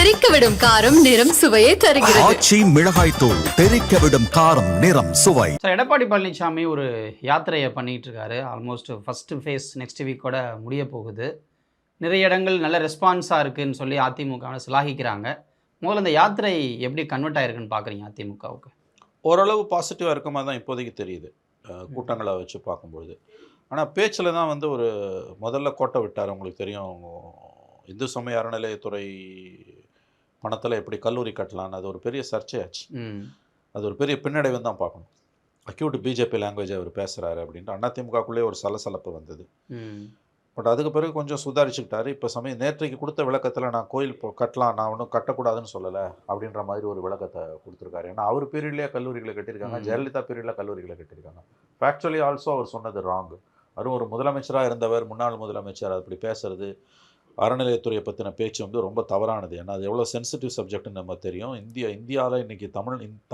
தெறிக்கவிடும் காரம் நிறம் சுவையை தருகிறது. ஆச்சி மிளகாய் தூள் தெறிக்கவிடும் காரம் நிறம் சுவை. எடப்பாடி பழனிசாமி ஒரு யாத்திரையை பண்ணிட்டு இருக்காரு. ஆல்மோஸ்ட் ஃபர்ஸ்ட் ஃபேஸ் நெக்ஸ்ட் வீக்கோட முடிய போகுது. நிறைய இடங்கள் நல்ல ரெஸ்பான்ஸாக இருக்குன்னு சொல்லி அதிமுகவை சிலாகிக்கிறாங்க. முதல்ல இந்த யாத்திரை எப்படி கன்வெர்ட் ஆயிருக்குன்னு பார்க்குறீங்க அதிமுகவுக்கு? ஓரளவு பாசிட்டிவாக இருக்க மாதிரி தான் இப்போதைக்கு தெரியுது கூட்டங்களை வச்சு பார்க்கும்பொழுது. ஆனால் பேச்சில் தான் வந்து ஒரு முதல்ல கோட்டை விட்டார். உங்களுக்கு தெரியும், இந்து சமய அறநிலையத்துறை பணத்தில் எப்படி கல்லூரி கட்டலான்னு அது ஒரு பெரிய சர்ச்சையாச்சு. அது ஒரு பெரிய பின்னடைவுன்னு தான் பார்க்கணும். அக்யூட் பிஜேபி லாங்குவேஜ் அவர் பேசுகிறாரு அப்படின்ட்டு அதிமுகக்குள்ளேயே ஒரு சலசலப்பு வந்தது. பட் அதுக்கு பிறகு கொஞ்சம் சுதாரிச்சுக்கிட்டாரு. இப்போ நேற்றைக்கு கொடுத்த விளக்கத்தில் நான் கோயில் கட்டலாம், நான் ஒன்றும் கட்டக்கூடாதுன்னு சொல்லலை அப்படின்ற மாதிரி ஒரு விளக்கத்தை கொடுத்துருக்காரு. ஏன்னா அவர் பீரியட்லேயே கல்லூரிகளை கட்டியிருக்காங்க, ஜெயலலிதா பீரியடில் கல்லூரிகளை கட்டியிருக்காங்க. ஃபேக்சுவலி ஆல்சோ அவர் சொன்னது ராங். அவரும் ஒரு முதலமைச்சராக இருந்தவர், முன்னாள் முதலமைச்சர், அப்படி பேசுறது அறநிலையத்துறையை பற்றின பேச்சு வந்து ரொம்ப தவறானது. ஏன்னா அது எவ்வளோ சென்சிட்டிவ் சப்ஜெக்ட்னு நம்ம தெரியும். இந்தியாவில் இன்றைக்கி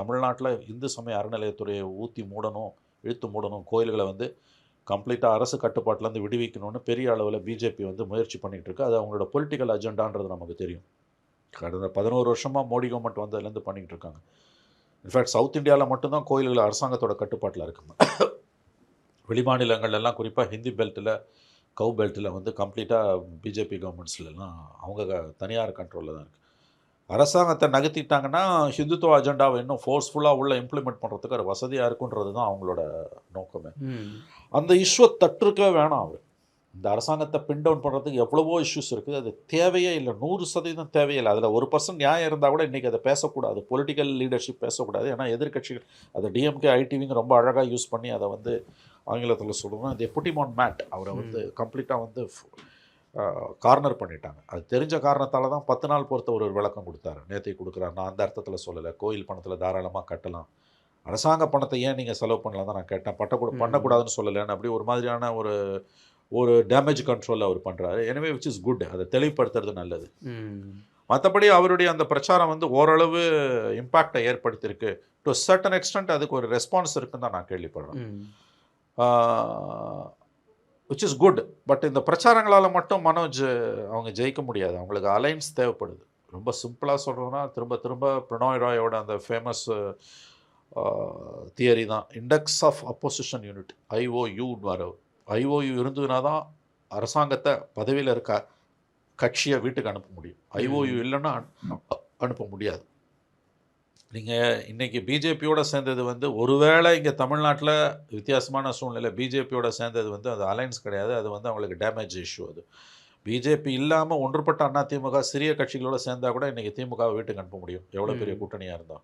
தமிழ்நாட்டில் இந்து சமய அறநிலையத்துறையை இழுத்து மூடணும், கோயில்களை வந்து கம்ப்ளீட்டாக அரசு கட்டுப்பாட்டிலேருந்து விடுவிக்கணும்னு பெரிய அளவில் பிஜேபி வந்து முயற்சி பண்ணிகிட்டு இருக்கு. அது அவங்களோட பொலிட்டிக்கல் அஜெண்டான்றது நமக்கு தெரியும். கடந்த 11 வருஷமாக மோடி கவர்மெண்ட் வந்ததுலேருந்து பண்ணிகிட்டு இருக்காங்க. இன்ஃபேக்ட் சவுத் இந்தியாவில் மட்டும்தான் கோயில்கள் அரசாங்கத்தோட கட்டுப்பாட்டில் இருக்காங்க. வெளிமாநிலங்கள்லாம் குறிப்பாக ஹிந்தி பெல்ட்டில், கவு பெல்ட்டில் வந்து கம்ப்ளீட்டாக பிஜேபி கவர்மெண்ட்ஸ்லாம் அவங்க தனியார் கண்ட்ரோலில் தான் இருக்குது. அரசாங்கத்தை நகர்த்திட்டாங்கன்னா ஹிந்துத்துவ அஜெண்டாவை இன்னும் ஃபோர்ஸ்ஃபுல்லாக உள்ள இம்ப்ளிமெண்ட் பண்ணுறதுக்கு அது வசதியாக இருக்குன்றது தான் அவங்களோட நோக்கமே. அந்த இஷ்யூவை தட்டுருக்கவே வேணாம். அவர் இந்த அரசாங்கத்தை பின் டவுன் பண்ணுறதுக்கு எவ்வளவோ இஷ்யூஸ் இருக்குது. அது தேவையே இல்லை, 100% தேவையே இல்லை. அதில் 1% நியாயம் இருந்தால் கூட இன்றைக்கி அதை பேசக்கூடாது, பொலிட்டிக்கல் லீடர்ஷிப் பேசக்கூடாது. ஏன்னா எதிர்கட்சிகள் அதை டிஎம்கே ஐடிவிங்க ரொம்ப அழகாக யூஸ் பண்ணி அதை வந்து ஆங்கிலத்தில் சொல்லணும், இதை புட் ஹிம் ஆன் மேட். அவரை வந்து கம்ப்ளீட்டாக வந்து கார்னர் பண்ணிட்டாங்க. அது தெரிஞ்ச காரணத்தால் தான் 10 நாள் பொறுத்த ஒரு விளக்கம் கொடுத்தாரு. நேற்றைக்கு கொடுக்குறாரு. நான் அந்த அர்த்தத்தில் சொல்லலை. கோயில் பணத்தில் தாராளமாக கட்டலாம், அரசாங்க பணத்தை ஏன் நீங்கள் செலவு பண்ணலாம் தான் நான் கேட்டேன். பண்ணக்கூடாதுன்னு சொல்லலைன்னு அப்படி ஒரு மாதிரியான ஒரு டேமேஜ் கண்ட்ரோல் அவர் பண்ணுறாரு. எனவே விச் இஸ் குட். அதை தெளிவுபடுத்துறது நல்லது. மற்றபடி அவருடைய அந்த பிரச்சாரம் வந்து ஓரளவு இம்பேக்டை ஏற்படுத்தியிருக்கு. டு சர்டன் எக்ஸ்டென்ட் அதுக்கு ஒரு ரெஸ்பான்ஸ் இருக்குன்னு தான் நான் கேள்விப்படுறேன். Which is good. பட் இந்த பிரச்சாரங்களால் மட்டும் மனோஜ் அவங்க ஜெயிக்க முடியாது. அவங்களுக்கு அலைன்ஸ் தேவைப்படுது. ரொம்ப சிம்பிளாக சொல்கிறதுனா திரும்ப பிரணாய் ராயோட அந்த ஃபேமஸ் தியரி தான், இண்டெக்ஸ் ஆஃப் அப்போசிஷன் யூனிட், ஐஓயூன்னு வர. ஐஓயூ இருந்ததுனா தான் அரசாங்கத்தை பதவியில் இருக்க கட்சியை வீட்டுக்கு அனுப்ப முடியும். ஐஓயூ இல்லைன்னா அனுப்ப முடியாது. நீங்கள் இன்றைக்கி பிஜேபியோட சேர்ந்தது வந்து ஒருவேளை இங்கே தமிழ்நாட்டில் வித்தியாசமான சூழ்நிலை பிஜேபியோட சேர்ந்தது வந்து அது அலைன்ஸ் கிடையாது, அது வந்து அவங்களுக்கு டேமேஜ் இஷ்யூ. அது பிஜேபி இல்லாமல் ஒன்றுபட்ட அதிமுக சிறிய கட்சிகளோடு சேர்ந்தால் கூட இன்றைக்கி திமுகவை வீட்டுக்கு அனுப்ப முடியும், எவ்வளோ பெரிய கூட்டணியாக இருந்தால்.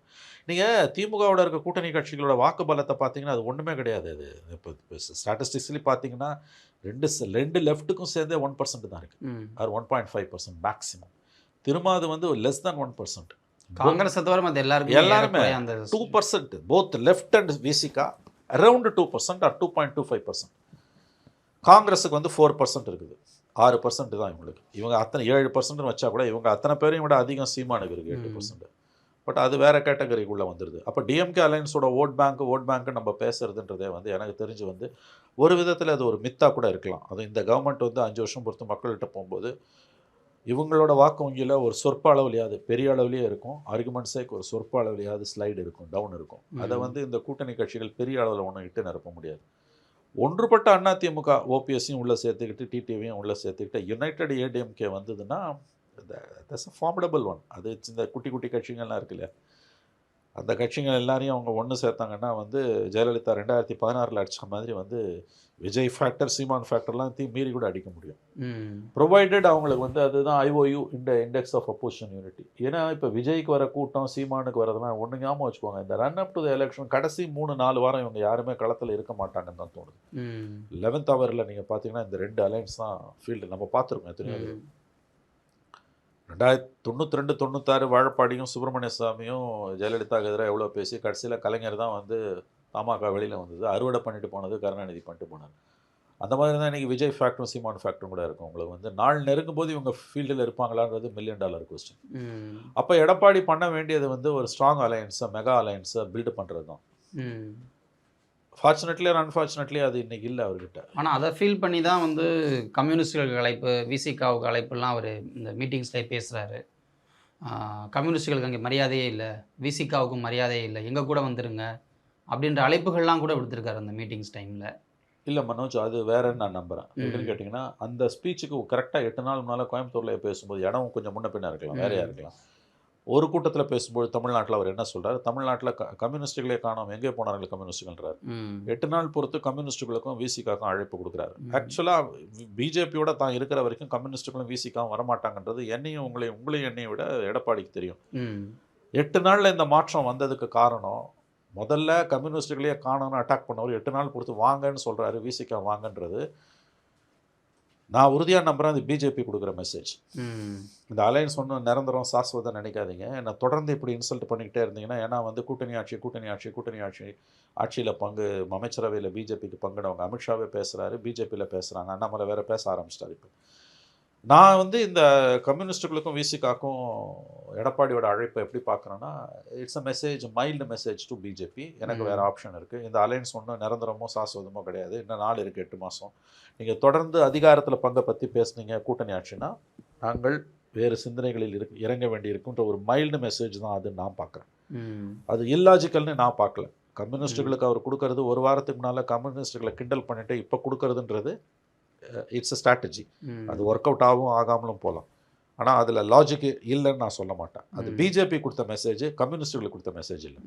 நீங்கள் திமுகவோட இருக்க கூட்டணி கட்சிகளோட வாக்கு பலத்தை பார்த்தீங்கன்னா அது ஒன்றுமே கிடையாது. அது இப்போ ஸ்டாட்டிஸ்டிக்ஸ்லி பார்த்தீங்கன்னா ரெண்டு லெஃப்ட்டுக்கும் சேர்ந்தே 1% தான் இருக்குது, அது 1.5% மேக்ஸிமம். திரும்ப அது வந்து லெஸ் தேன் 1%. காங்கிரஸ் தவிர எல்லாருமே 2%, both left and Visika around 2% R 2.25%. காங்கிரஸுக்கு வந்து 4% இருக்குது, 6% தான் இவங்களுக்கு. இவங்க அத்தனை 7% வச்சா கூட இவங்க அத்தனை பேரையும் விட அதிகம் சீமானுக்கு இருக்குது 8%. பட் அது வேறு கேட்டகரிக்குள்ளே வந்துடுது. அப்போ டிஎம்கே அலைன்ஸோட ஓட் பேங்க் நம்ம பேசுறதுன்றதே வந்து எனக்கு தெரிஞ்சு வந்து ஒரு விதத்தில் அது ஒரு மித்தாக கூட இருக்கலாம். அது இந்த கவர்மெண்ட் வந்து 5 வருஷம் பொறுத்து மக்கள்கிட்ட போகும்போது இவங்களோட வாக்கு வங்கியில் ஒரு சொற்ப அளவுலையாவது, பெரிய அளவுலேயே இருக்கும், ஆர்குமெண்ட்ஸேக்கு ஒரு சொற்ப அளவுலையாவது ஸ்லைடு இருக்கும், டவுன் இருக்கும். அதை வந்து இந்த கூட்டணி கட்சிகள் பெரிய அளவில் ஒன்றும் இட்டு நிரப்ப முடியாது. ஒன்றுபட்ட அதிமுக ஓபிஎஸ்ஸையும் உள்ளே சேர்த்துக்கிட்டு டிடிவியும் உள்ளே சேர்த்துக்கிட்டு யுனைடெட் ஏடிஎம்கே வந்ததுன்னா தட்ஸ் அ ஃபார்மிடபிள் ஒன். அது இந்த குட்டி கட்சிகள்லாம் இருக்குல்ல, அந்த கட்சிகள் எல்லாரையும் அவங்க ஒன்று சேர்த்தாங்கன்னா வந்து ஜெயலலிதா 2016 அடித்த மாதிரி வந்து விஜய் ஃபேக்டர், சீமான் ஃபேக்டர்லாம் மீறி கூட அடிக்க முடியும். ப்ரொவைடட் அவங்களுக்கு வந்து அதுதான் IOU, index of opposition unity. ஏன்னா இப்போ விஜய்க்கு வர கூட்டம் சீமானுக்கு வரதெல்லாம் ஒன்று ஞாபகம் வச்சுக்கோங்க, இந்த run up to the election கடைசி 3-4 வாரம் இவங்க யாருமே களத்தில் இருக்க மாட்டாங்கன்னு தான் தோணுது. 11th ஹவரில் நீங்கள் பார்த்தீங்கன்னா இந்த 2 அலைன்ஸ் தான் ஃபீல்டு நம்ம பார்த்துருக்கோம். எத்தனையோ 1992-96 வாழப்பாடியும் சுப்பிரமணிய சாமியும் ஜெயலலிதாவுக்கு எதிராக எவ்வளோ பேசி கடைசியில் கலைஞர் தான் வந்து பாமக வெளியில் வந்தது, அறுவடை பண்ணிட்டு போனது கருணாநிதி பண்ணிட்டு போனார். அந்த மாதிரி தான் இன்றைக்கி விஜய் ஃபேக்டரும் சீமான் ஃபேக்டரும் கூட இருக்கும். உங்களுக்கு வந்து நாள் நெருங்கும் போது இவங்க ஃபீல்டில் இருப்பாங்களான்றது $1 மில்லியன் கொஸ்டின். அப்போ எடப்பாடி பண்ண வேண்டியது வந்து ஒரு ஸ்ட்ராங் அலையன்ஸை, மெகா அலையன்ஸை பில்டு பண்ணுறது தான். ஃபார்ச்சுனேட்லி ஆர் அன்ஃபார்ச்சுனேட்லி அது இன்றைக்கி இல்லை அவர்கிட்ட. ஆனால் அதை ஃபீல் பண்ணி தான் வந்து கம்யூனிஸ்டுகளுக்கு அழைப்பு, விசிகாவுக்கு அழைப்புலாம் அவர் இந்த மீட்டிங்ஸில் பேசுகிறாரு. கம்யூனிஸ்டுகளுக்கு அங்கே மரியாதையே இல்லை, விசிகாவுக்கும் மரியாதையே இல்லை, எங்கள் கூட வந்துருங்க அப்படின்ற அழைப்புகள்லாம் கூட விடுத்திருக்காரு அந்த மீட்டிங்ஸ் டைமில். இல்லை மனோஜ், அது வேறன்னு நான் நம்புகிறேன். எப்படின்னு கேட்டிங்கன்னா, அந்த ஸ்பீச்சுக்கு கரெக்டாக 8 நாள் முன்னால் கோயம்புத்தூரில் பேசும்போது இடம் கொஞ்சம் முன்ன பின்ன இருக்கலாம், வேறையாக இருக்கலாம். ஒரு கூட்டத்தில் பேசும்போது தமிழ்நாட்டில் அவர் என்ன சொல்கிறார், தமிழ்நாட்டில் கம்யூனிஸ்டுகளே காணோம், எங்கே போனார்கள் கம்யூனிஸ்டுகள்ன்றார். 8 நாள் பொறுத்து கம்யூனிஸ்டுகளுக்கும் விசிகாக்கும் அழைப்பு கொடுக்குறாரு. ஆக்சுவலாக பிஜேபியோட தான் இருக்கிற வரைக்கும் கம்யூனிஸ்டுகளும் விசிகாவும் வரமாட்டாங்கன்றது என்னையும் உங்களையும் என்னையும் விட எடப்பாடிக்கு தெரியும். 8 நாளில் இந்த மாற்றம் வந்ததுக்கு காரணம், முதல்ல கம்யூனிஸ்டுகளே காணோன்னு அட்டாக் பண்ணவர் 8 நாள் பொறுத்து வாங்கன்னு சொல்கிறாரு, விசிகா வாங்கன்றது நான் உறுதியாக நம்புகிறேன். அது பிஜேபி கொடுக்குற மெசேஜ். இந்த அலையன்ஸ் ஒன்றும் நிரந்தரம் சாஸ்வதம் நினைக்காதீங்க. நான் தொடர்ந்து இப்படி இன்சல்ட் பண்ணிக்கிட்டே இருந்தீங்கன்னா, ஏன்னா கூட்டணி ஆட்சியில் பங்கு, அமைச்சரவையில் பிஜேபிக்கு பங்குனவங்க அமித்ஷாவே பேசுகிறாரு, பிஜேபியில் பேசுகிறாங்க, அண்ணாமலை வேறு பேச ஆரம்பிச்சிட்டார். இப்போ நான் இந்த கம்யூனிஸ்டுகளுக்கும் விசிகாக்கும் எடப்பாடியோட அழைப்பை எப்படி பார்க்குறேன்னா, it's a message, mild message to BJP. எனக்கு வேறு ஆப்ஷன் இருக்குது. இந்த அலையன்ஸ் ஒன்றும் நிரந்தரமோ சாஸ்வதமோ கிடையாது. இன்னும் நாள் இருக்குது, 8 மாதம். நீங்கள் தொடர்ந்து அதிகாரத்தில் பங்கை பற்றி பேசுனீங்க, கூட்டணி ஆட்சினா நாங்கள் வேறு சிந்தனைகளில் இறங்க வேண்டியிருக்குன்ற ஒரு மைல்டு மெசேஜ் தான் அது நான் பார்க்குறேன். அது இல்லாஜிக்கல்னு நான் பார்க்கல. கம்யூனிஸ்டுகளுக்கு அவர் கொடுக்கறது, ஒரு வாரத்துக்கு முன்னால் கம்யூனிஸ்டுகளை கிண்டல் பண்ணிவிட்டு இப்போ கொடுக்கறதுன்றது இட்ஸ் அ ஸ்ட்ராட்டஜி. அது ஒர்க் அவுட் ஆகாமலும் போகலாம். ஆனால் அதில் லாஜிக் இல்லைன்னு நான் சொல்ல மாட்டேன். அது பிஜேபி கொடுத்த மெசேஜ், கம்யூனிஸ்டுகளுக்கு கொடுத்த மெசேஜ் இல்லை.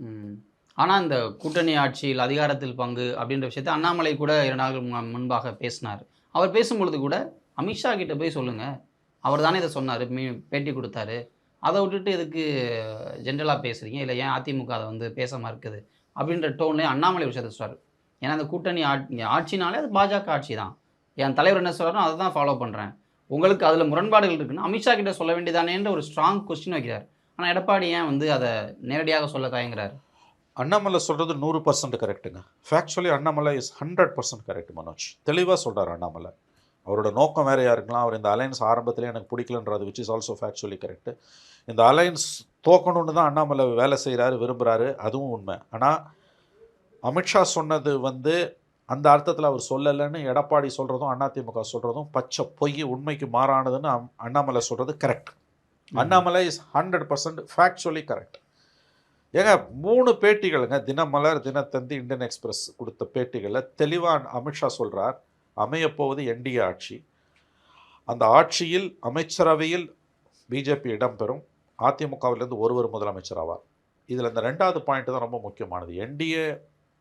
ஆனால் இந்த கூட்டணி ஆட்சியில் அதிகாரத்தில் பங்கு அப்படின்ற விஷயத்தை அண்ணாமலை கூட 2 நாட்கள் முன்பாக பேசினார். அவர் பேசும்பொழுது கூட அமித்ஷா கிட்ட போய் சொல்லுங்கள், அவர் தானே இதை சொன்னார், பேட்டி கொடுத்தாரு, அதை விட்டுட்டு எதுக்கு ஜென்ரலாக பேசுகிறீங்க, இல்லை ஏன் அதிமுக அதை பேச மறுக்குது அப்படின்ற டோன்லேயே அண்ணாமலை விஷயத்தை சொல்கிறார். ஏன்னா அந்த கூட்டணி ஆட்சினாலே அது பாஜக ஆட்சி தான், என் தலைவர் என்ன சொல்கிறாரோ அதை தான் ஃபாலோ பண்ணுறேன், உங்களுக்கு அதில் முரண்பாடுகள் இருக்குன்னு அமித்ஷா கிட்ட சொல்ல வேண்டியதானேன்ற ஒரு ஸ்ட்ராங் கொஸ்டின் வைக்கிறார். ஆனால் எடப்பாடி ஏன் அதை நேரடியாக சொல்ல தயங்குறாரு? அண்ணாமலை சொல்கிறது 100% கரெக்டுங்க. Factually Annamalai is 100% correct Manoj. தெளிவாக சொல்கிறார் அண்ணாமலை. அவரோட நோக்கம் வேறையாக இருக்கலாம். அவர் இந்த அலையன்ஸ் ஆரம்பத்திலே எனக்கு பிடிக்கலன்றது which is also factually correct. இந்த அலையன்ஸ் தோக்கணுன்னு தான் அண்ணாமலை வேலை செய்கிறாரு, விரும்புகிறாரு, அதுவும் உண்மை. ஆனால் அமித்ஷா சொன்னது அந்த அர்த்தத்தில் அவர் சொல்லலைன்னு எடப்பாடி சொல்கிறதும் அதிமுக சொல்கிறதும் பச்சை பொய், உண்மைக்கு மாறானதுன்னு அண்ணாமலை சொல்கிறது correct. Annamalai is 100% factually correct. ஏங்க 3 பேட்டிகளுங்க, தினமலர், தினத்தந்தி, இந்தியன் எக்ஸ்பிரஸ் கொடுத்த பேட்டிகளில் தெளிவாக அமித்ஷா சொல்கிறார், அமையப்போவது என்டிஏ ஆட்சி, அந்த ஆட்சியில் அமைச்சரவையில் பிஜேபி இடம்பெறும், அதிமுகவிலிருந்து ஒருவர் முதலமைச்சர் ஆவார். இதில் இந்த 2வது பாயிண்ட் தான் ரொம்ப முக்கியமானது. என்டிஏ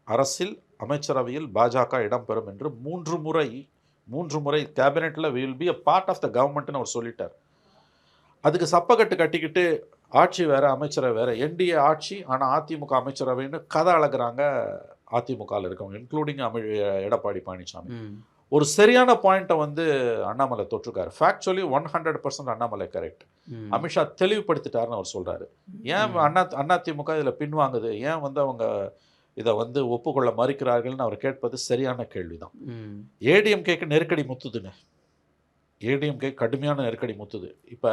அரசில் அமைச்சரவையில் பாஜக இடம்பெறும் என்று 3 முறை கேபினெட்டில் will be a part of the கவர்மெண்ட்னு அவர் சொல்லிட்டார். அதுக்கு சப்பக்கட்டு கட்டிக்கிட்டு ஆட்சி வேறு அமைச்சரவை வேறு, என்டிஏ ஆட்சி ஆனால் அதிமுக அமைச்சரவைன்னு கதை அழகுறாங்க அதிமுகவில் இருக்கவங்க, இன்க்ளூடிங் எடப்பாடி பழனிசாமி. ஒரு சரியான பாயிண்ட்டை அண்ணாமலை தொற்றுக்கார். Factually 100% Annamalai correct. அமித்ஷா தெளிவுபடுத்திட்டாருன்னு அவர் சொல்கிறாரு. ஏன் அதிமுக இதில் பின்வாங்குது, ஏன் அவங்க இதை ஒப்புக்கொள்ள மறுக்கிறார்கள்னு அவர் கேட்பது சரியான கேள்வி தான். ஏடிஎம்கேக்கு நெருக்கடி முத்துதுங்க, ஏடிஎம்கே கடுமையான நெருக்கடி முத்துது. இப்போ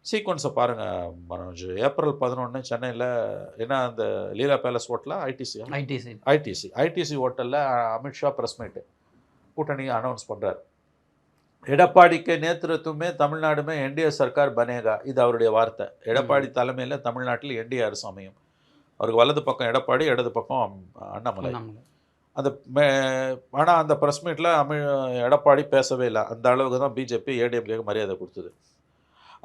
சீக்வன்ஸை பாருங்கள் மனோஜ். ஏப்ரல் 11 சென்னையில் அந்த லீலா பேலஸ் ஹோட்டலில் ஐடிசி ஹோட்டலில் அமித்ஷா ப்ரெஸ் மீட்டு கூட்டணியை அனௌன்ஸ் பண்ணுறார். எடப்பாடிக்கு நேத்திரத்துவமே தமிழ்நாடுமே என்டிஏ சர்க்கார் பனேகா, இது அவருடைய வார்த்தை. எடப்பாடி தலைமையில் தமிழ்நாட்டில் என்டிஏ அரசு அமையும். அவருக்கு வலது பக்கம் எடப்பாடி, இடது பக்கம் அண்ணாமலை. ஆனால் அந்த ப்ரெஸ் மீட்டில் எடப்பாடி பேசவே இல்லை. அந்த அளவுக்கு தான் பிஜேபி ஏடிஎம்கேக்கு மரியாதை கொடுத்தது.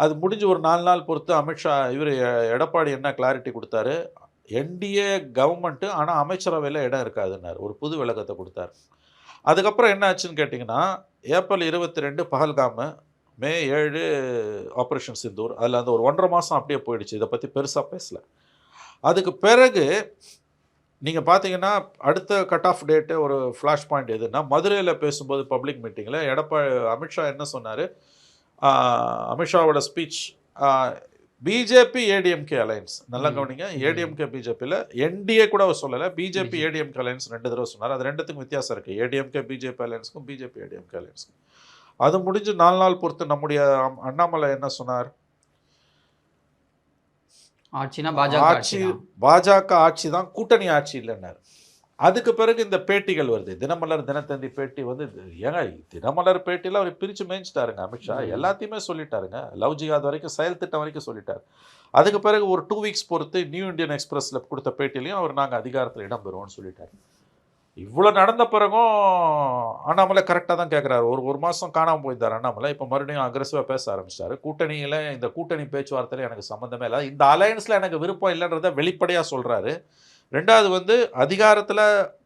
அது முடிஞ்சு ஒரு 4 நாள் பொறுத்து அமித்ஷா எடப்பாடி என்ன கிளாரிட்டி கொடுத்தாரு, என்டிஏ கவர்மெண்ட்டு ஆனால் அமைச்சரவையில் இடம் இருக்காதுன்னார், ஒரு புது விளக்கத்தை கொடுத்தார். அதுக்கப்புறம் என்ன ஆச்சுன்னு கேட்டிங்கன்னா, ஏப்ரல் 22 பஹல்காமு, மே 7 ஆப்ரேஷன் சிந்தூர், அதில் ஒரு 1.5 மாதம் அப்படியே போயிடுச்சு. இதை பற்றி பெருசாக பேசலை. அதுக்கு பிறகு நீங்கள் பார்த்தீங்கன்னா அடுத்த கட் ஆஃப் டேட்டு ஒரு ஃப்ளாஷ் பாயிண்ட் எதுன்னா, மதுரையில் பேசும்போது பப்ளிக் மீட்டிங்கில் அமித்ஷா என்ன சொன்னார், அமித்ஷாவோட ஸ்பீச், பிஜேபி ஏடிஎம்கே அலையன்ஸ், நல்லா கவனிங்க, ஏடிஎம்கே பிஜேபியில் என்டிஏ கூட அவர் சொல்லலை, பிஜேபி ஏடிஎம்கே அலையன்ஸ் 2 தடவை சொன்னார். அது 2த்துக்கும் வித்தியாசம் இருக்குது, ஏடிஎம்கே பிஜேபி அலையன்ஸுக்கும் பிஜேபி ஏடிஎம்கே அலையன்ஸுக்கும். அது முடிஞ்சு 4 நாள் பொறுத்து நம்முடைய அண்ணாமலை என்ன சொன்னார், ஆட்சினா பாஜக ஆட்சி தான், கூட்டணி ஆட்சி இல்லைன்னார். அதுக்கு பிறகு இந்த பேட்டிகள் வருது. தினமலர், தினத்தந்தி பேட்டி வந்து ஏங்க தினமலர் பேட்டியில் அவர் பிரித்து மேய்ச்சிட்டாருங்க அமித்ஷா. எல்லாத்தையுமே சொல்லிட்டாருங்க. லவ் ஜிஹாத் வரைக்கும் செயல் திட்டம் வரைக்கும் சொல்லிட்டார். அதுக்கு பிறகு ஒரு 2 வீக்ஸ் பொறுத்து நியூ இந்தியன் எக்ஸ்பிரஸில் கொடுத்த பேட்டிலையும் அவர் நாங்கள் அதிகாரத்தில் இடம் பெறுவோம்னு சொல்லிட்டார். இவ்வளோ நடந்த பிறகும் அண்ணாமலை கரெக்டாக தான் கேட்குறாரு. ஒரு மாதம் காணாமல் போயிருந்தார் அண்ணாமலை. இப்போ மறுபடியும் அக்ரெசிவாக பேச ஆரம்பிச்சிட்டாரு. கூட்டணியில் இந்த கூட்டணி பேச்சுவார்த்தையில் எனக்கு சம்மந்தமே இல்லை, இந்த அலையன்ஸில் எனக்கு விருப்பம் இல்லைன்றதை வெளிப்படையாக சொல்கிறாரு. ரெண்டாவது வந்து அதிகாரத்தில்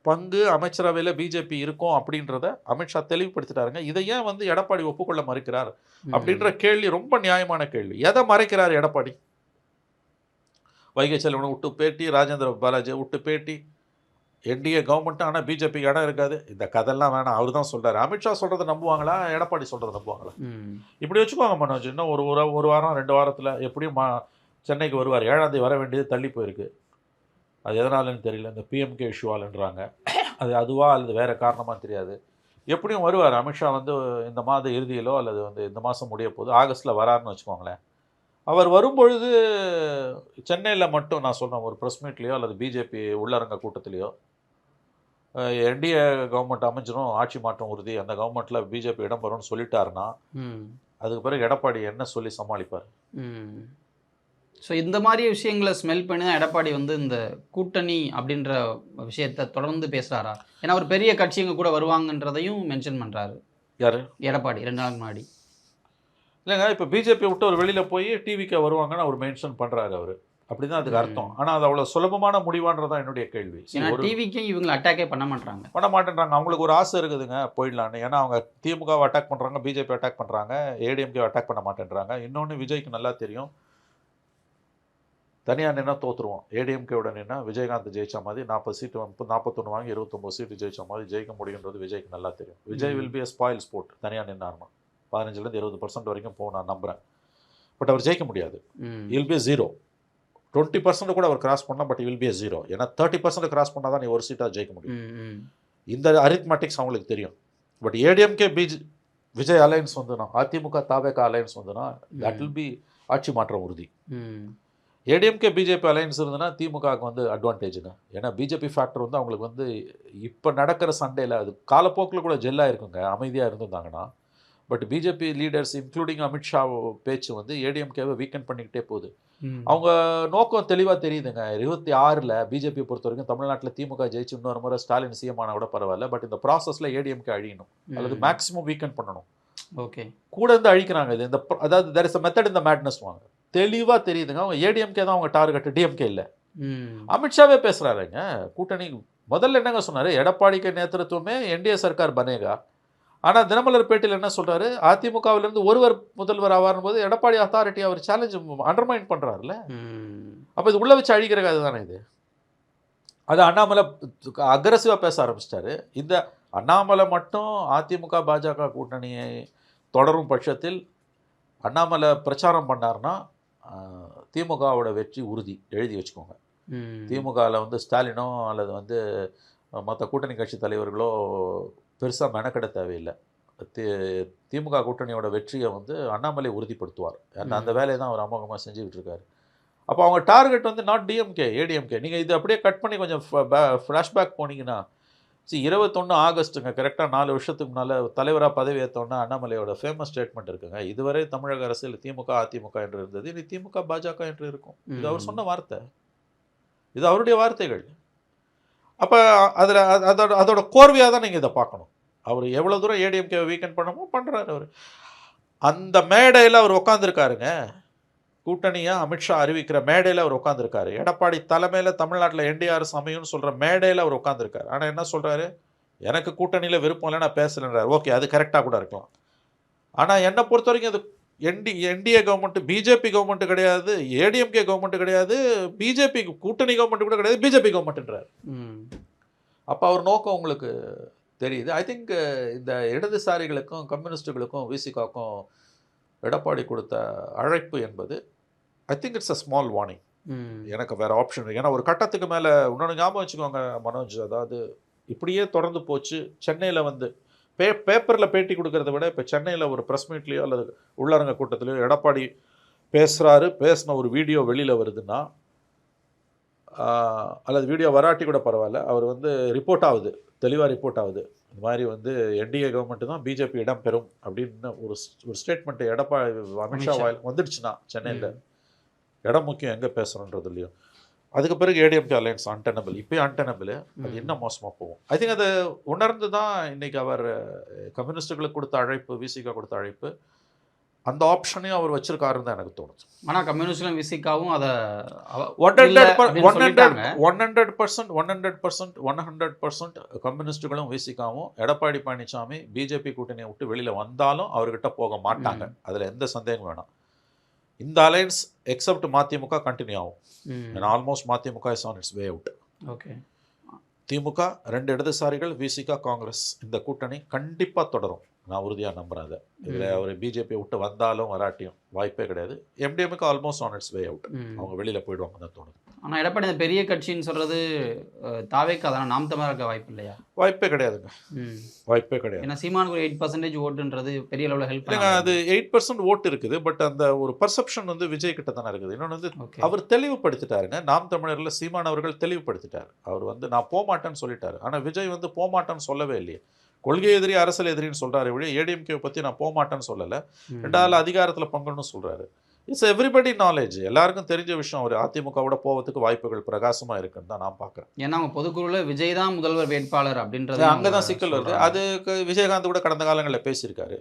பங்கு அமைச்சரவையில் பிஜேபி இருக்கும் அப்படின்றத அமித்ஷா தெளிவுபடுத்திட்டாருங்க. இதை ஏன் வந்து எடப்பாடி ஒப்புக்கொள்ள மறுக்கிறார் அப்படின்ற கேள்வி ரொம்ப நியாயமான கேள்வி. எதை மறைக்கிறார் எடப்பாடி? வைகை செல்வனை விட்டு பேட்டி, ராஜேந்திர பாலாஜியை விட்டு பேட்டி, என்டிஏ கவர்மெண்ட்டு ஆனால் பிஜேபிக்கு இடம் இருக்காது. இந்த கதெல்லாம் வேணாம், அவர் தான் சொல்கிறார். அமித்ஷா சொல்கிறத நம்புவாங்களா, எடப்பாடி சொல்கிறத நம்புவாங்களா? இப்படி வச்சுக்கோங்க மனோஜ். இன்னும் ஒரு வாரம் 2 வாரத்தில் எப்படியும் சென்னைக்கு வருவார். 7ஆம் தேதி வர வேண்டியது தள்ளி போயிருக்கு. அது எதனாலன்னு தெரியல. இந்த பிஎம்கே இஷ்யூவால்ன்றாங்க. அது அதுவா அல்லது வேறு காரணமாக தெரியாது. எப்படியும் வருவார் அமித்ஷா. வந்து இந்த மாத இறுதியிலோ அல்லது வந்து இந்த மாதம் முடிய போது ஆகஸ்ட்டில் வராருன்னு வச்சுக்கோங்களேன். அவர் வரும்பொழுது சென்னையில் மட்டும் நான் சொல்கிறேன், ஒரு ப்ரெஸ் மீட்லேயோ அல்லது பிஜேபி உள்ளரங்க கூட்டத்திலேயோ என்டிஏ கவர்மெண்ட் அமைஞ்சிரும், ஆட்சி மாற்றம் உறுதி, அந்த கவர்மெண்ட்டில் பிஜேபி இடம் பெறும்னு சொல்லிட்டாருன்னா அதுக்கு பிறகு எடப்பாடி என்ன சொல்லி சமாளிப்பார்? ஸோ இந்த மாதிரி விஷயங்களை ஸ்மெல் பண்ணி தான் எடப்பாடி வந்து இந்த கூட்டணி அப்படின்ற விஷயத்தை தொடர்ந்து பேசுகிறாரா? ஏன்னா ஒரு பெரிய கட்சிங்க கூட வருவாங்கன்றதையும் மென்ஷன் பண்ணுறாரு. யார்? எடப்பாடி 2 நாள் முன்னாடி. இல்லைங்க, இப்போ பிஜேபி விட்டு ஒரு வெளியில் போய் டிவிக்கு வருவாங்கன்னு அவர் மென்ஷன் பண்ணுறாரு. அவர் அப்படி தான் அதுக்கு அர்த்தம். ஆனால் அது அவ்வளோ சுலபமான முடிவான்றதான் என்னுடைய கேள்வி. ஏன்னா டிவிக்கு இவங்களை அட்டாக்கே பண்ண மாட்டேன்றாங்க. அவங்களுக்கு ஒரு ஆசை இருக்குதுங்க போயிடலான்னு. ஏன்னா அவங்க திமுகவை அட்டாக் பண்ணுறாங்க, பிஜேபி அட்டாக் பண்ணுறாங்க, ஏடிஎம்கே அட்டாக் பண்ண மாட்டேன்றாங்க. இன்னொன்று விஜய்க்கு நல்லா தெரியும், தனியாக நின்னா தோற்றுருவோம். ஏடிஎம்கேவோட நின்னா விஜயகாந்த் ஜெயிச்ச மாதிரி 40 சீட்டு 41 வாங்கி 29 சீட்டு ஜெயிச்ச மாதிரி ஜெயிக்க முடியுன்றது விஜய்க்கு நல்லா தெரியும். Vijay will be a spoil sport. தனியாக நின்னாருமா 15% 20% வரைக்கும் போகும் நான் நம்புகிறேன். பட் அவர் ஜெயிக்க முடியாது. Will be 0. 20% கூட அவர் கிராஸ் பண்ணால், பட் வில் பி 0. ஏன்னா 30% கிராஸ் பண்ணால் தான் நீ ஒரு சீட்டாக ஜெயிக்க முடியும். இந்த அரித்மெட்டிக்ஸ் அவங்களுக்கு தெரியும். பட் ஏடிஎம்கே விஜய் அலையன்ஸ் வந்துன்னா, அதிமுக தாவேகா அலையன்ஸ் வந்துன்னா, தட் வில் பி ஆட்சி மாற்றம் உறுதி. ஏடிஎம்கே பிஜேபி அலையன்ஸ் இருந்ததுன்னா திமுகவுக்கு வந்து அட்வான்டேஜுங்க. ஏன்னா பிஜேபி ஃபேக்டர் வந்து அவங்களுக்கு வந்து இப்போ நடக்கிற சண்டையில் அது காலப்போக்கில் கூட ஜெல்லாக இருக்குங்க, அமைதியாக இருந்திருந்தாங்கன்னா. But BJP leaders including Amit Shah பேச்சு வந்து ஏடிஎம்கேவை வீக்கெண்ட் பண்ணிக்கிட்டே போகுது. அவங்க நோக்கம் தெளிவாக தெரியுதுங்க. 26 பிஜேபியை பொறுத்த வரைக்கும் தமிழ்நாட்டில் திமுக ஜெயிச்சு இன்னொரு முறை ஸ்டாலின் சிஎம் ஆனா கூட பரவாயில்ல. பட் இந்த ப்ராசஸில் ஏடிஎம்கே அழியணும் அல்லது மேக்ஸிமம் வீக்கெண்ட் பண்ணணும். ஓகே, கூட இருந்து அழிக்கிறாங்க. இது இந்த அதாவது there is a method in the madness வாங்க தெளிவாக தெரியுதுங்க. அவங்க ஏடிஎம்கே தான் அவங்க டார்கெட், டிஎம்கே இல்லை. அமித்ஷாவே பேசுகிறாருங்க. கூட்டணி முதல்ல என்னங்க சொன்னார், எடப்பாடிக்கு நேத்திரத்துவமே என்டிஏ சர்க்கார் பனேகா. ஆனால் தினமலர் பேட்டியில் என்ன சொல்கிறாரு, அதிமுகவிலிருந்து ஒருவர் முதல்வர் ஆவார் போது எடப்பாடி அத்தாரிட்டி அவர் சேலஞ்ச் அண்டர்மைன் பண்ணுறாருல. அப்போ இது உள்ள வச்சு அழிக்கிற கதை தானே இது. அது அண்ணாமலை அக்ரெசிவாக பேச ஆரம்பிச்சிட்டாரு. இந்த அண்ணாமலை மட்டும் அதிமுக பாஜக கூட்டணியை தொடரும் பட்சத்தில் அண்ணாமலை பிரச்சாரம் பண்ணார்னா திமுகவோட வெற்றி உறுதி. எழுதி வச்சுக்கோங்க. திமுகவில் வந்து ஸ்டாலினோ அல்லது வந்து மற்ற கூட்டணி கட்சி தலைவர்களோ பெருசாக மெனக்கெட தேவையில்லை. திமுக கூட்டணியோட வெற்றியை வந்து அண்ணாமலை உறுதிப்படுத்துவார். அந்த வேலையை தான் அவர் அமோகமாக செஞ்சுக்கிட்டு இருக்காரு. அப்போ அவங்க டார்கெட் வந்து நாட் டிஎம்கே, ஏடிஎம்கே. நீங்கள் இது அப்படியே கட் பண்ணி கொஞ்சம் ஃப்ளாஷ்பேக் போனீங்கன்னா 21 ஆகஸ்ட்டுங்க, கரெக்டாக 4 வருஷத்துக்கு முன்னால் தலைவராக பதவி ஏற்றோன்னா அண்ணாமலையோட ஃபேமஸ் ஸ்டேட்மெண்ட் இருக்குங்க. இதுவரை தமிழக அரசியல் திமுக அதிமுக என்று இருந்தது, இனி திமுக பாஜக என்று இருக்கும். இது அவர் சொன்ன வார்த்தை, இது அவருடைய வார்த்தைகள். அப்போ அதில் அதோட கோர்வையாக தான் நீங்கள் இதை பார்க்கணும். அவர் எவ்வளோ தூரம் ஏடிஎம்கே வீக்கெண்ட் பண்ணமோ பண்ணுறாரு. அவர் அந்த மேடையில் அவர் உட்காந்துருக்காருங்க. கூட்டணியாக அமித்ஷா அறிவிக்கிற மேடையில் அவர் உட்காந்துருக்காரு. எடப்பாடி தலைமையில் தமிழ்நாட்டில் என்டிஆர் சமயம்னு சொல்கிற மேடையில் அவர் உட்காந்துருக்காரு. ஆனால் என்ன சொல்கிறாரு, எனக்கு கூட்டணியில் விருப்பம் இல்லை, நான் பேசலைன்றார். ஓகே, அது கரெக்டாக கூட இருக்கலாம். ஆனால் என்னை பொறுத்த வரைக்கும் அது என்டிஏ கவர்மெண்ட்டு பிஜேபி கவர்மெண்ட்டு கிடையாது, ஏடிஎம்கே கவர்மெண்ட்டு கிடையாது, பிஜேபி கூட்டணி கவர்மெண்ட்டு கூட கிடையாது, பிஜேபி கவர்மெண்ட்டுன்றார். அப்போ அவர் நோக்கம் உங்களுக்கு தெரியுது. ஐ திங்க் இந்த இடதுசாரிகளுக்கும் கம்யூனிஸ்டுகளுக்கும் விசிகாக்கும் எடப்பாடி கொடுத்த அழைப்பு என்பது I think it's a small warning. எனக்கு வேறு ஆப்ஷன் இருக்குது. ஏன்னா ஒரு கட்டத்துக்கு மேலே இன்னொன்று ஞாபகம் வச்சுக்கோங்க மனோஜ், அதாவது இப்படியே தொடர்ந்து போச்சு. சென்னையில் வந்து பேப்பரில் பேட்டி கொடுக்கறத விட இப்போ சென்னையில் ஒரு ப்ரெஸ் மீட்லேயோ அல்லது உள்ளரங்க கூட்டத்திலையோ எடப்பாடி பேசுகிறாரு, பேசின ஒரு வீடியோ வெளியில் வருதுன்னா அல்லது வீடியோ வராட்டி கூட பரவாயில்ல, அவர் வந்து ரிப்போர்ட் ஆகுது, தெளிவாக ரிப்போர்ட் ஆகுது. இந்த மாதிரி வந்து என்டிஏ கவர்மெண்ட் தான் பிஜேபி இடம் பெறும் அப்படின்னு ஒரு ஸ்டேட்மெண்ட் எடப்பாடி அமித்ஷா வாயில் வந்துடுச்சுன்னா சென்னையில் இடம் முக்கியம் எங்கே பேசுகிறோன்றது இல்லையோ, அதுக்கு பிறகு ஏடிஎம்கே அலையன்ஸ் அன்டெனபிள், இப்போயும் அன்டெனபிள், அது இன்னும் மோசமாக போகும். ஐ திங்க் அதை உணர்ந்து தான் இன்றைக்கி அவர் கம்யூனிஸ்டுகளுக்கு கொடுத்த அழைப்பு, விசிகா கொடுத்த அழைப்பு, அந்த ஆப்ஷனையும் அவர் வச்சிருக்காருன்னு தான் எனக்கு தோணுது. ஆனால் கம்யூனிஸ்டும் விசிகாவும் அதை 100% கம்யூனிஸ்டுகளும் விசிகாவும் எடப்பாடி பழனிசாமி பிஜேபி கூட்டணியை விட்டு வெளியில் வந்தாலும் அவர்கிட்ட போக மாட்டாங்க, அதில் எந்த சந்தேகம் வேணாம். இந்த அலையன்ஸ் எக்ஸப்ட் மதிமுக கண்டினியூ ஆகும். Almost MDMK is on its way out. Okay, DMK 2 இடதுசாரிகள், விசிகா, காங்கிரஸ், இந்த கூட்டணி கண்டிப்பாக தொடரும். நான் உறுதியாக நம்புகிறேன். அதை இதில் அவர் பிஜேபியை விட்டு வந்தாலும் வராட்டியும் வாய்ப்பே கிடையாது. எம்டிஎம்க்கு almost on its way out, அவங்க வெளியில் போயிடுவாங்க தான் தோணுது. ஆனால் எடப்பாடி இந்த பெரிய கட்சின்னு சொல்கிறது தாவேக்கு அதான் நாம் தமிழாக இருக்க வாய்ப்பு இல்லையா? வாய்ப்பே கிடையாதுங்க, வாய்ப்பே கிடையாது. ஏன்னா சீமானுக்கு 8% ஓட்டுன்றது பெரிய அளவில் ஹெல்ப் இல்லைங்க. அது 8% ஓட்டு இருக்குது, பட் அந்த ஒரு பர்செப்ஷன் வந்து விஜய் கிட்ட தானே இருக்குது. இன்னொன்று வந்து அவர் தெளிவுபடுத்திட்டாருங்க, நாம் தமிழரில் சீமான் அவர்கள் தெளிவுபடுத்திட்டார். அவர் வந்து நான் போகமாட்டேன்னு சொல்லிட்டாரு. ஆனால் விஜய் வந்து போகமாட்டேன்னு சொல்லவே இல்லையே. கொள்கை எதிரி, அரசியல் எதிரின்னு சொல்கிறாரு விட ஏடிஎம்கே பற்றி நான் போகமாட்டேன்னு சொல்லலை. 2வது அதிகாரத்தில் பங்குன்னு சொல்கிறாரு. இட்ஸ் எவ்ரிபடி நாலேஜ், எல்லாருக்கும் தெரிஞ்ச விஷயம். அவர் அதிமுகவோட போவதுக்கு வாய்ப்புகள் பிரகாசமாக இருக்குன்னு தான் நான் பார்க்குறேன். ஏன்னா அவங்க பொதுக்குழுவில் விஜய் தான் முதல்வர் வேட்பாளர் அப்படின்றது அங்கே தான் சிக்கல் வருது. அதுக்கு விஜயகாந்த் கூட கடந்த காலங்களில் பேசியிருக்காரு.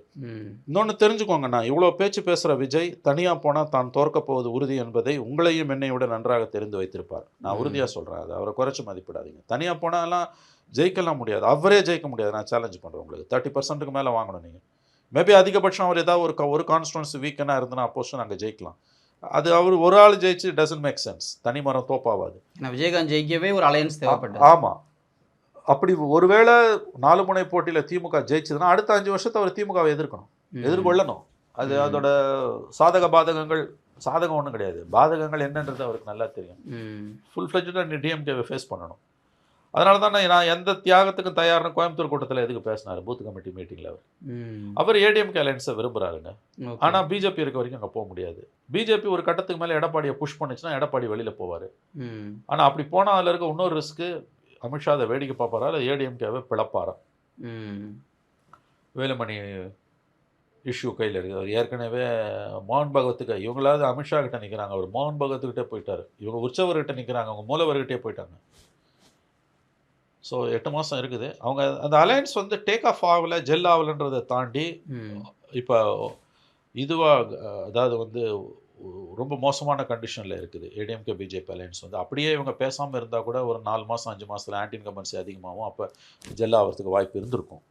இன்னொன்று தெரிஞ்சுக்கோங்க, நான் இவ்வளோ பேச்சு பேசுகிற விஜய் தனியாக போனால் தான் தோற்கப் போவது உறுதி என்பதை உங்களையும் என்னை விட நன்றாக தெரிந்து வைத்திருப்பார். நான் உறுதியாக சொல்கிறேன், அது அவரை குறைச்சி மதிப்பிடாதீங்க. தனியாக போனாலாம் ஜெயிக்கலாம் முடியாது, அவரே ஜெயிக்க முடியாது. நான் சேலஞ்ச் பண்ணுறேன் உங்களுக்கு. 30%க்கு மேலே வாங்கணும் நீங்கள். மேபி அதிகபட்சம் அவர் ஏதாவது ஒரு கான்ஸ்டுவன்சி வீக்கனாக இருந்தனா அப்போஸ் நாங்கள் ஜெயிக்கலாம். அது அவர் ஒரு ஆள் ஜெயிச்சு டசன்ட் மேக் சென்ஸ். தனிமரம் தோப்பாவாது. விஜயகாந்த் ஜெயிக்கவே ஒரு அலையன்ஸ் தேவைப்பட்டது. ஆமாம், அப்படி ஒருவேளை 4 முனை போட்டியில் திமுக ஜெயிச்சதுன்னா அடுத்த 5 வருஷத்தை அவர் திமுகவை எதிர்கொள்ளணும். அது அதோட சாதக பாதகங்கள், சாதகம் ஒன்றும் கிடையாது, பாதகங்கள் என்னன்றது அவருக்கு நல்லா தெரியும். ஃபுல் ஃப்ளெஜ்டாக டிஎம்கேவை ஃபேஸ் பண்ணணும். அதனால தான் நான் எந்த தியாகத்துக்கும் தயார்னு கோயம்புத்தூர் கூட்டத்தில் எதுக்கு பேசினார் பூத் கமிட்டி மீட்டிங்கில். அவர் ஏடிஎம்கே அலையன்ஸை விரும்புகிறாருங்க. ஆனால் பிஜேபி இருக்க வரைக்கும் அங்கே போக முடியாது. பிஜேபி ஒரு கட்டத்துக்கு மேலே எடப்பாடியை புஷ் பண்ணிச்சுன்னா எடப்பாடி வெளியில் போவார். ஆனால் அப்படி போனால் அதில் இருக்க இன்னொரு ரிஸ்க்கு, அமித்ஷா அதை வேடிக்கை பார்ப்பாரா இல்லை ஏடிஎம்கேவை பிளப்பாரா. வேலுமணி இஷ்யூ கையில் இருக்குது. அவர் ஏற்கனவே மோகன் பகவத்துக்கு, இவங்களாவது அமித்ஷா கிட்ட நிற்கிறாங்க, அவர் மோகன் பகவத்துக்கிட்டே போயிட்டார். இவங்க உற்சவர்கிட்ட நிற்கிறாங்க, அவங்க மூலவர்கிட்டே போயிட்டாங்க. ஸோ 8 மாதம் இருக்குது. அவங்க அந்த அலையன்ஸ் வந்து டேக் ஆஃப் ஆகலை, ஜெல் ஆகலைன்றதை தாண்டி இப்போ இதுவாக, அதாவது வந்து ரொம்ப மோசமான கண்டிஷனில் இருக்குது ஏடிஎம்கே பிஜேபி அலையன்ஸ். வந்து அப்படியே இவங்க பேசாமல் இருந்தால் கூட ஒரு 4 மாதம் 5 மாதத்தில் ஆன்டி இன்கம்பன்சி அதிகமாகும். அப்போ ஜெல் ஆகிறதுக்கு வாய்ப்பு இருந்திருக்கும்.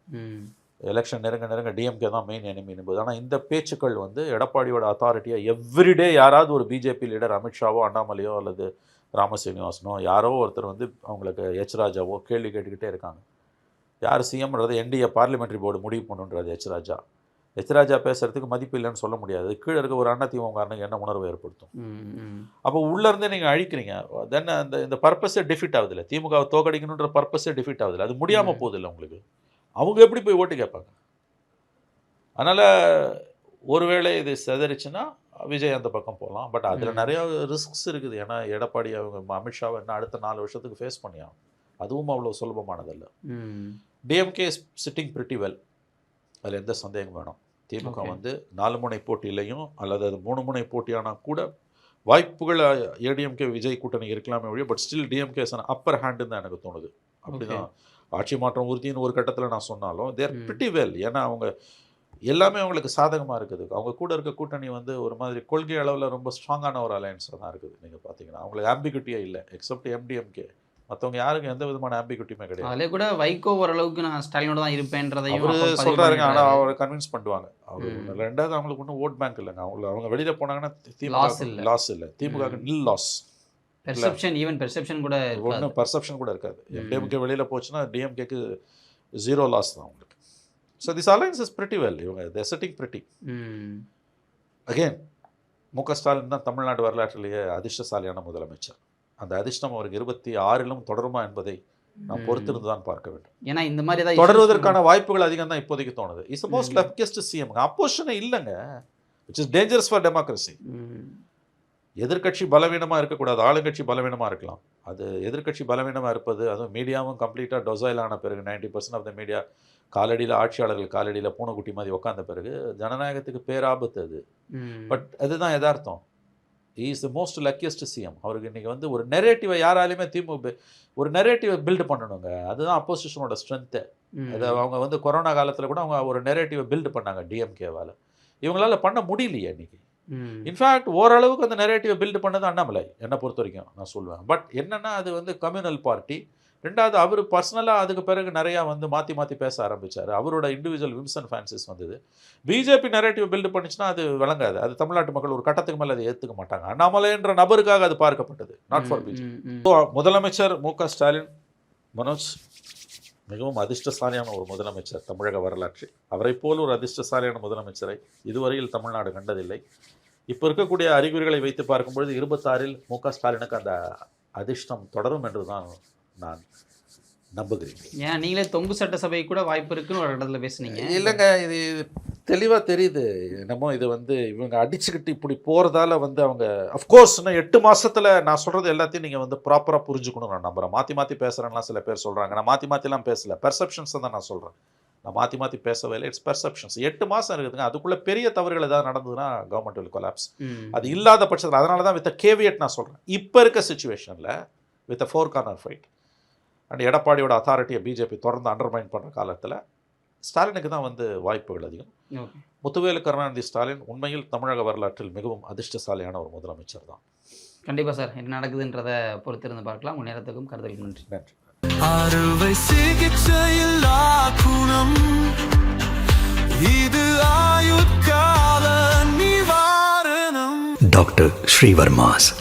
எலெக்ஷன் நெருங்க டிஎம்கே தான் மெயின் எனிமி என்பது. ஆனால் இந்த பேச்சுக்கள் வந்து எடப்பாடியோட அத்தாரிட்டியாக எவ்ரிடே யாராவது ஒரு பிஜேபி லீடர், அமித்ஷாவோ அண்ணாமலையோ அல்லது ராமசீனிவாசனோ யாரோ ஒருத்தர் வந்து அவங்களுக்கு எச் ராஜாவோ கேள்வி கேட்டுக்கிட்டே இருக்காங்க. யார் சிஎம்ன்றது என்டிஏ பார்லிமெண்ட்ரி போர்டு முடிவு பண்ணுன்றது எச் ராஜா. எச் ராஜா பேசுறதுக்கு மதிப்பு இல்லைன்னு சொல்ல முடியாது. கீழே இருக்க ஒரு அதிமுககாரனுக்கு என்ன உணர்வு ஏற்படுத்தும். அப்போ உள்ளேருந்தே நீங்கள் அழிக்கிறீங்க. தென் இந்த பர்பஸே டிஃபீட் ஆகுதில்ல, திமுகவை தோக்கடிக்கணுன்ற பர்பஸே டிஃபீட் ஆகுதில்ல, அது முடியாமல் போகுதில்லை உங்களுக்கு. அவங்க எப்படி போய் ஓட்டு கேட்பாங்க? அதனால் ஒருவேளை இது செதறிச்சுன்னா விஜய் அந்த பக்கம் போகலாம். பட் அதில் நிறையா ரிஸ்க்ஸ் இருக்குது. ஏன்னா எடப்பாடி அவங்க அமித்ஷாவை என்ன அடுத்த 4 வருஷத்துக்கு ஃபேஸ் பண்ணியாகும். அதுவும் அவ்வளோ சுலபமானதல்ல. DMK is sitting pretty well, அதில் எந்த சந்தேகம் வேணும். திமுக வந்து 4 முனை போட்டியிலையும் அல்லது அது 3 முனை போட்டியானால் கூட வாய்ப்புகள் ஏடிஎம்கே விஜய் கூட்டணி இருக்கலாமே ஒழிய, பட் ஸ்டில் டிஎம்கே அப்பர் ஹேண்டுன்னு தான் எனக்கு தோணுது. அப்படிதான் ஆட்சி மாற்றம் உறுதின்னு ஒரு கட்டத்தில் நான் சொன்னாலும் தேர் பிரிட்டி வெல். ஏன்னா அவங்க எல்லாமே அவங்களுக்கு சாதகமாக இருக்குது. அவங்க கூட இருக்க கூட்டணி வந்து ஒரு மாதிரி கொள்கை அளவில் ரொம்ப ஸ்ட்ராங்கான ஒரு அலையன்ஸாக தான் இருக்குது. நீங்கள் பார்த்தீங்கன்னா அவங்களுக்கு ஆம்பிகுட்டியே இல்லை, எக்ஸப்ட் எம்டிஎம்கே. மற்றவங்க யாருக்கும் எந்த விதமான ஆம்பிகுட்டியுமே கிடையாது. அதிலே கூட வைகோ ஓரளவுக்கு நான் ஸ்டாலினோட தான் இருப்பேன்றதையும் அவர் சொல்கிறாருங்க. ஆனால் அவரை கன்வின்ஸ் பண்ணுவாங்க. அவர் 2வது அவங்களுக்கு ஒன்றும் ஓட் பேங்க் இல்லைங்க. அவங்க வெளியில் போனாங்கன்னா லாஸ் இல்லை, திமுக நில் லாஸ். பெர்செப்ஷன் கூட ஒன்றும் பர்செப்ஷன் கூட இருக்காது. எம்டிஎம்கே வெளியில் போச்சுன்னா டிஎம்கேக்கு 0 லாஸ் தான் அவங்களுக்கு. So this alliance is pretty well. They're sitting pretty. Again, முக ஸ்டாலின் தான் தமிழ்நாடு வரலாற்றிலேயே அதிர்ஷ்டசாலியான முதலமைச்சர். அந்த அதிர்ஷ்டம் அவருக்கு 26லும் தொடருமா என்பதை நான் பொறுத்திருந்து தான் பார்க்க வேண்டும். ஏன்னா இந்த மாதிரி தான் தொடர்வதற்கான வாய்ப்புகள் அதிகம் தான் இப்போதைக்கு தோணுது. Is most leftist CM. அப்போசிஷனே இல்லைங்க, which is dangerous for democracy. எதிர்க்கட்சி பலவீனமாக இருக்கக்கூடாது, ஆளுங்கட்சி பலவீனமாக இருக்கலாம். அது எதிர்க்கட்சி பலவீனமாக இருப்பது, அதுவும் மீடியாவும் கம்ப்ளீட்டாக டொசைல் ஆன பிறகு 90% ஆஃப் த மீடியா காலடியில், ஆட்சியாளர்கள் காலடியில் பூனைக்குட்டி மாதிரி உட்காந்த பிறகு ஜனநாயகத்துக்கு பேராபத்து அது. பட் அதுதான் யதார்த்தம். Is the most luckiest CM. அவருக்கு இன்றைக்கி வந்து ஒரு நெரேட்டிவை யாராலையுமே ஒரு நெரேட்டிவை பில்டு பண்ணணுங்க. அதுதான் அப்போசிஷனோட ஸ்ட்ரென்த்து. அதை அவங்க வந்து கொரோனா காலத்தில் கூட அவங்க ஒரு நெரேட்டிவை பில்டு பண்ணாங்க டிஎம்கேவால். இவங்களால பண்ண முடியலையே இன்றைக்கி. இன்ஃபேக்ட் ஓரளவுக்கு அந்த நெரேட்டிவை பில்டு பண்ணது அண்ணாமலை என்னை பொறுத்த வரைக்கும் நான் சொல்லுவேன். பட் என்னென்னா அது வந்து கம்யூனல் பார்ட்டி. ரெண்டாவது அவர் பர்சனலாக அதுக்கு பிறகு நிறையா வந்து மாற்றி பேச ஆரம்பித்தார். அவரோட இண்டிவிஜுவல் விம்ஸ் அண்ட் ஃபேன்சிஸ் வந்தது. பிஜேபி நெரேட்டிவ் பில்டு பண்ணிச்சுன்னா அது விளங்காது. அது தமிழ்நாட்டு மக்கள் ஒரு கட்டத்துக்கு மேலே அதை ஏற்றுக்க மாட்டாங்க. அண்ணாமலைன்ற நபருக்காக அது பார்க்கப்பட்டது, நாட் ஃபார் பிஜேபி. முதலமைச்சர் மு.க. ஸ்டாலின், மனோஜ் மிகவும் அதிர்ஷ்டசாலியான ஒரு முதலமைச்சர் தமிழக வரலாற்று. அவரை போல் ஒரு அதிர்ஷ்டசாலியான முதலமைச்சரை இதுவரையில் தமிழ்நாடு கண்டதில்லை. இப்போ இருக்கக்கூடிய அறிகுறிகளை வைத்து பார்க்கும்பொழுது 26 மு.க. ஸ்டாலினுக்கு அந்த அதிர்ஷ்டம் தொடரும் என்று தான் நான் நம்புகிறேன். ஏன் நீங்களே தொங்கு சட்டசபை கூட வாய்ப்பு இருக்குன்னு ஒரு இடத்துல பேசுனீங்க. இல்லைங்க, இது தெளிவாக தெரியுது. என்னமோ இது வந்து இவங்க அடிச்சுக்கிட்டு இப்படி போகிறதால வந்து அவங்க அஃப்கோர்ஸ் இன்னும் 8 மாதத்தில் நான் சொல்கிறது எல்லாத்தையும் நீங்கள் வந்து ப்ராப்பராக புரிஞ்சுக்கணும். நான் நம்புகிறேன். மாற்றி பேசுகிறேன்லாம் சில பேர் சொல்கிறாங்க. நான் மாற்றிலாம் பேசலை, பெர்செப்ஷன்ஸை தான் நான் சொல்கிறேன். நான் மாற்றி பேசவே இல்லை. It's perceptions. 8 மாதம் இருக்குதுங்க. அதுக்குள்ளே பெரிய தவறுகள் ஏதாவது நடந்ததுன்னா கவர்மெண்ட் வில் கொலாப்ஸ். அது இல்லாத பட்சத்தில் அதனால தான் வித் கேவியட் நான் சொல்கிறேன். இப்போ இருக்க சுச்சுவேஷனில் வித் 4 கார்னர் ஃபைட் அண்ட் எடப்பாடியோட அத்தாரிட்டியை பிஜேபி தொடர்ந்து அண்டர்மைன் பண்ணுற காலத்தில் ஸ்டாலினுக்கு தான் வந்து வாய்ப்புகள் அதிகம். முத்துவேலு கருணாநிதி ஸ்டாலின் உண்மையில் தமிழக வரலாற்றில் மிகவும் அதிர்ஷ்டசாலியான ஒரு முதலமைச்சர் தான். கண்டிப்பாக சார். என்ன நடக்குதுன்றதை பொறுத்திருந்து பார்க்கலாம். உன் நேரத்துக்கும் கருத்துக்கு நன்றி. நன்றி. அறுவை சிகிச்சையில் குணம் இது ஆயுட்கால நிவாரணம். டாக்டர் ஸ்ரீவர்மாஸ்